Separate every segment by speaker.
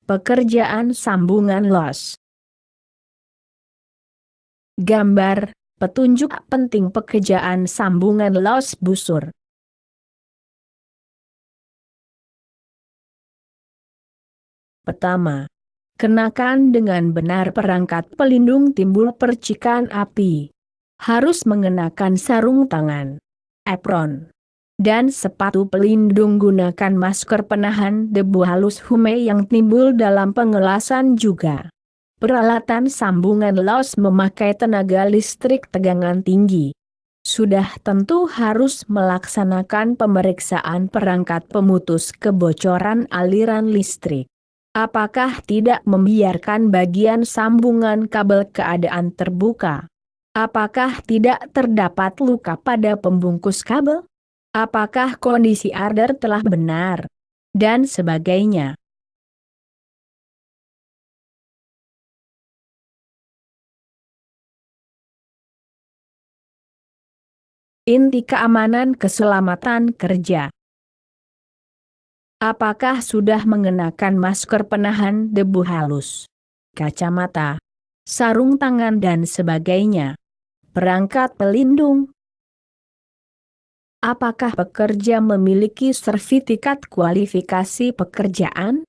Speaker 1: Pekerjaan sambungan los. Gambar, petunjuk penting pekerjaan sambungan los busur. Pertama, kenakan dengan benar perangkat pelindung timbul percikan api. Harus mengenakan sarung tangan, apron, dan sepatu pelindung. Gunakan masker penahan debu halus hume yang timbul dalam pengelasan juga. Peralatan sambungan los memakai tenaga listrik tegangan tinggi. Sudah tentu harus melaksanakan pemeriksaan perangkat pemutus kebocoran aliran listrik. Apakah tidak membiarkan bagian sambungan kabel keadaan terbuka? Apakah tidak terdapat luka pada pembungkus kabel? Apakah kondisi arder telah benar? Dan sebagainya. Inti keamanan keselamatan kerja. Apakah sudah mengenakan masker penahan debu halus, kacamata, sarung tangan dan sebagainya? Perangkat pelindung. Apakah pekerja memiliki sertifikat kualifikasi pekerjaan?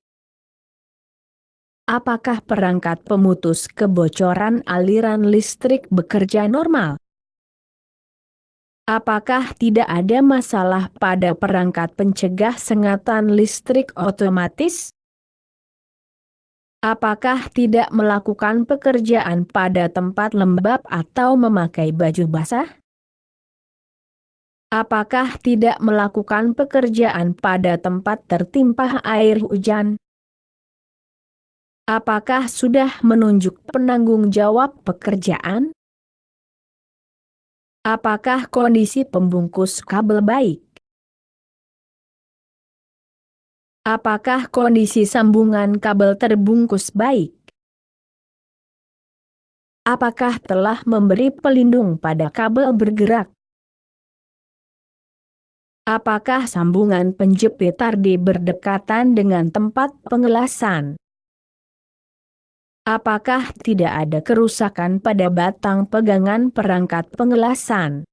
Speaker 1: Apakah perangkat pemutus kebocoran aliran listrik bekerja normal? Apakah tidak ada masalah pada perangkat pencegah sengatan listrik otomatis? Apakah tidak melakukan pekerjaan pada tempat lembab atau memakai baju basah? Apakah tidak melakukan pekerjaan pada tempat tertimpa air hujan? Apakah sudah menunjuk penanggung jawab pekerjaan? Apakah kondisi pembungkus kabel baik? Apakah kondisi sambungan kabel terbungkus baik? Apakah telah memberi pelindung pada kabel bergerak? Apakah sambungan penjepit tardi berdekatan dengan tempat pengelasan? Apakah tidak ada kerusakan pada batang pegangan perangkat pengelasan?